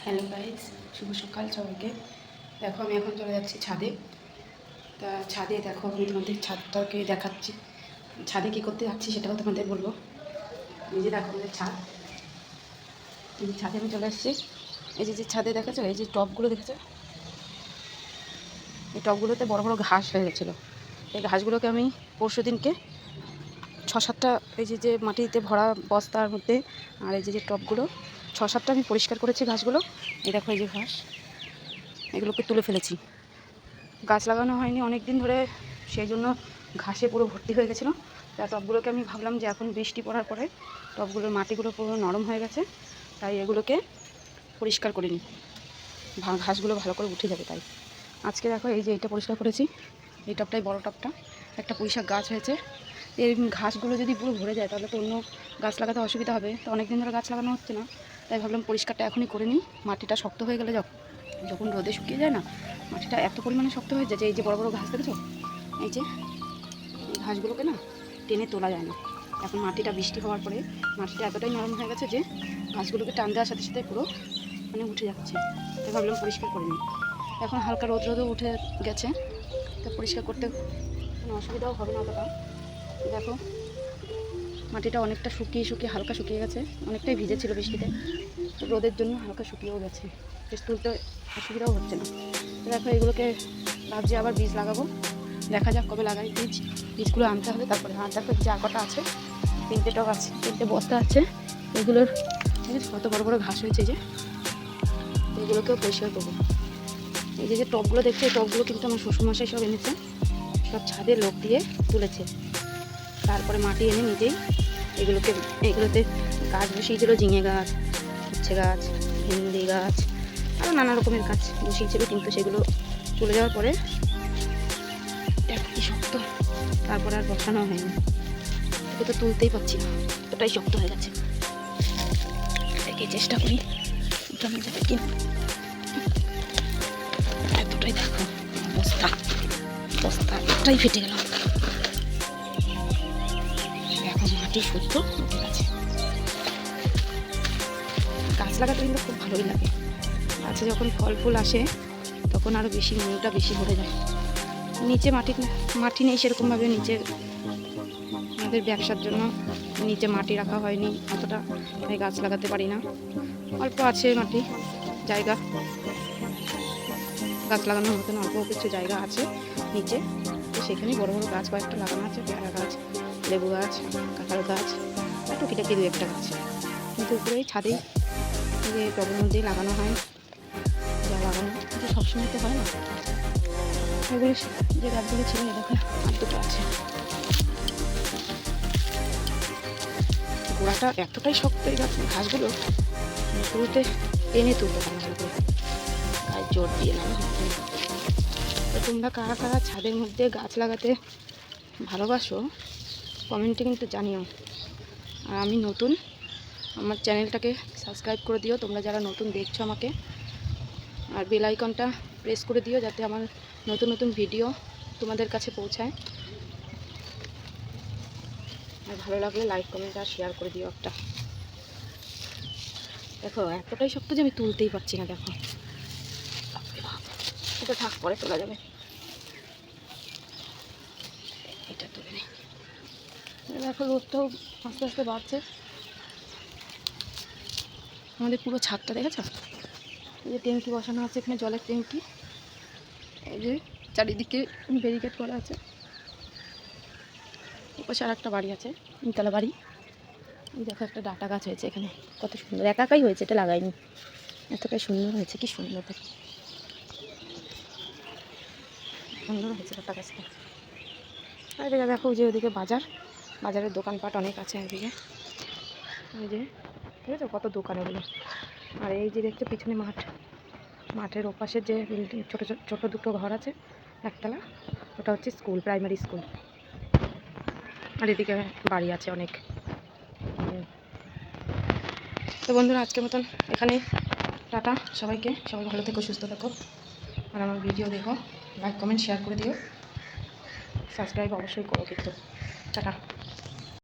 Hello guys, শুভ সকাল সবাইকে। দেখো আমি এখন চলে যাচ্ছি ছাদে। তা ছাদে দেখো আমি তোমাদের ছাদটাকে দেখাচ্ছি। ছাদে কী করতে যাচ্ছি সেটাও তোমাদের বলবো। এই যে দেখো আমাদের ছাদ, এই যে ছাদে আমি চলে এসেছি। এই যে ছাদে দেখেছো, এই যে টবগুলো দেখেছো, এই টবগুলোতে বড় বড় ঘাস হয়ে গেছিলো। এই ঘাসগুলোকে আমি পরশু দিনকে 6-7টা এই যে মাটিতে ভরা বস্তার মধ্যে, আর এই যে টবগুলো 6-7টা আমি পরিষ্কার করেছি ঘাসগুলো। এই দেখো এই যে ঘাস, এগুলোকে তুলে ফেলেছি। গাছ লাগানো হয়নি অনেক দিন ধরে, সেই জন্য ঘাসে পুরো ভর্তি হয়ে গেছিলো। তা টবগুলোকে আমি ভাবলাম যে এখন বৃষ্টি পড়ার পরে টবগুলোর মাটিগুলো পুরো নরম হয়ে গেছে, তাই এগুলোকে পরিষ্কার করে নিই, ঘাসগুলো ভালো করে উঠে যাবে। তাই আজকে দেখো এই যে এটা পরিষ্কার করেছি। এই টবটাই বড় টবটা, একটা পুঁইশাক গাছ হয়েছে। এই ঘাসগুলো যদি পুরো ভরে যায় তাহলে তো অন্য গাছ লাগাতে অসুবিধা হবে। তো অনেক দিন ধরে গাছ লাগানো হচ্ছে না, তাই ভাবলাম পরিষ্কারটা এখনই করে নিই। মাটিটা শক্ত হয়ে গেলে যখন রোদে শুকিয়ে যায় না, মাটিটা এত পরিমাণে শক্ত হয়ে যায় যে এই যে বড় বড় ঘাস দেখেছো, এই যে এই ঘাসগুলোকে না টেনে তোলা যায় না। এখন মাটিটা বৃষ্টি হওয়ার পরে মাটিটা এতটাই নরম হয়ে গেছে যে ঘাসগুলোকে টান দেওয়ার সাথে সাথে পুরো মানে উঠে যাচ্ছে। তাই ভাবলাম পরিষ্কার করে নিই। এখন হালকা রোদও উঠে গেছে, তো পরিষ্কার করতে কোনো অসুবিধাও হবে না অতটা। দেখো মাটিটা অনেকটা শুকিয়ে হালকা শুকিয়ে গেছে, অনেকটাই ভিজেছিল বৃষ্টিতে, রোদের জন্য হালকা শুকিয়েও গেছে, বেশ তুলতে অসুবিধাও হচ্ছে না। তো দেখো এগুলোকে ভাবছি আবার বীজ লাগাবো, দেখা যাক কবে লাগাই। বীজগুলো আনতে হবে তারপরে। আর দেখো যা কটা আছে, 3টে টব আছে, 3টে বস্তা আছে, এগুলোর কত বড় বড় ঘাস হয়েছে। যে এগুলোকেও পরিষ্কার করবো। এই যে টবগুলো দেখছে, এই টবগুলো কিন্তু আমার শ্বশুরমশাই সব এনেছে, সব ছাদের লোক দিয়ে তুলেছে। তারপরে মাটি এনে নিজেই এগুলোতে গাছ বসিয়েছিল, ঝিঙে গাছ, উচ্ছে গাছ, ভেন্ডি গাছ, আরও নানা রকমের গাছ বসিয়েছিল, কিন্তু সেগুলো চলে যাওয়ার পরে কি শক্ত, তারপরে আর বসানো হয়নি। একে তো তুলতেই পারছি না, এতটাই শক্ত হয়ে গেছে। এটাকে চেষ্টা করি উঠানো যাবে কি, এতটাই দেখো বস্তা একটাই ফেটে গেল। এখন মাটি শুদ্ধ উঠে গেছে। গাছ লাগাতে কিন্তু খুব ভালোই লাগে। গাছে যখন ফল ফুল আসে তখন আরও বেশি মনটা বেশি ভরে যায়। নিচে মাটি নেই সেরকমভাবে, নিচে আমাদের ব্যবসার জন্য নিচে মাটি রাখা হয়নি অতটা, তাই গাছ লাগাতে পারি না। অল্প আছে মাটি জায়গা, গাছ লাগানোর মতন অল্প কিছু জায়গা আছে নিচে, তো সেখানে বড় বড় গাছ কয়েকটা লাগানো আছে, পেয়ারা গাছ, লেবু গাছ, কাঁঠাল গাছ, টুকিটাকি 2-1টা গাছ। কিন্তু উপরেই ছাদেই যে টবের মধ্যেই লাগানো হয়, যা লাগানো কিন্তু সবসময় তো হয় না। এগুলো যে গাছগুলো ছিল দেখো আর দুটো আছে। গোড়াটা এতটাই শক্ত এই ঘাসগুলো টেনে তুলতে পারে না, গাছ জোর দিয়ে না। তো তোমরা কারা কারা ছাদের মধ্যে গাছ লাগাতে ভালোবাসো কমেন্টে কিন্তু জানিও। আর আমি নতুন, আমার চ্যানেলটাকে সাবস্ক্রাইব করে দিও তোমরা যারা নতুন দেখছো আমাকে, আর বেল আইকনটা প্রেস করে দিও যাতে আমার নতুন নতুন ভিডিও তোমাদের কাছে পৌঁছায়। আর ভালো লাগলে লাইক কমেন্ট আর শেয়ার করে দিও একটা। দেখো এতটাই শক্ত যে আমি তুলতেই পারছি না। দেখো এটা থাক, পরে তোলা যাবে। এটা তুলে নিই। দেখো রোদটাও আস্তে আস্তে বাড়ছে। আমাদের পুরো ছাদটা দেখেছো, এই যে ট্যাঙ্কি বসানো আছে, এখানে জলের ট্যাঙ্কি, এই যে চারিদিকে ব্যারিকেড করা আছে। ওপাশে আর একটা বাড়ি আছে, 3তলা বাড়ি। এই দেখো একটা ডাটা গাছ হয়েছে এখানে, কত সুন্দর, একাই হয়েছে, এটা লাগাইনি, এতটাই সুন্দর হয়েছে। কি সুন্দর দেখো, সুন্দর হয়েছে ডাটা গাছটা। আর এদিকে দেখো যে ওদিকে বাজারের দোকানপাট অনেক আছে এদিকে, এই যে ঠিক আছে কত দোকান এগুলো। আর এই যে দেখছো পিছনে মাঠের ওপাশে যে বিল্ডিং, ছোট দুটো ঘর আছে, 1তলা, ওটা হচ্ছে স্কুল, প্রাইমারি স্কুল। আর এদিকে বাড়ি আছে অনেক। তো বন্ধুরা আজকের মতন এখানে টাটা সবাইকে, সবাই ভালো থেকো, সুস্থ থাকো, আর আমার ভিডিও দেখো, লাইক কমেন্ট শেয়ার করে দিও, সাবস্ক্রাইব অবশ্যই করো কিন্তু। টাটা।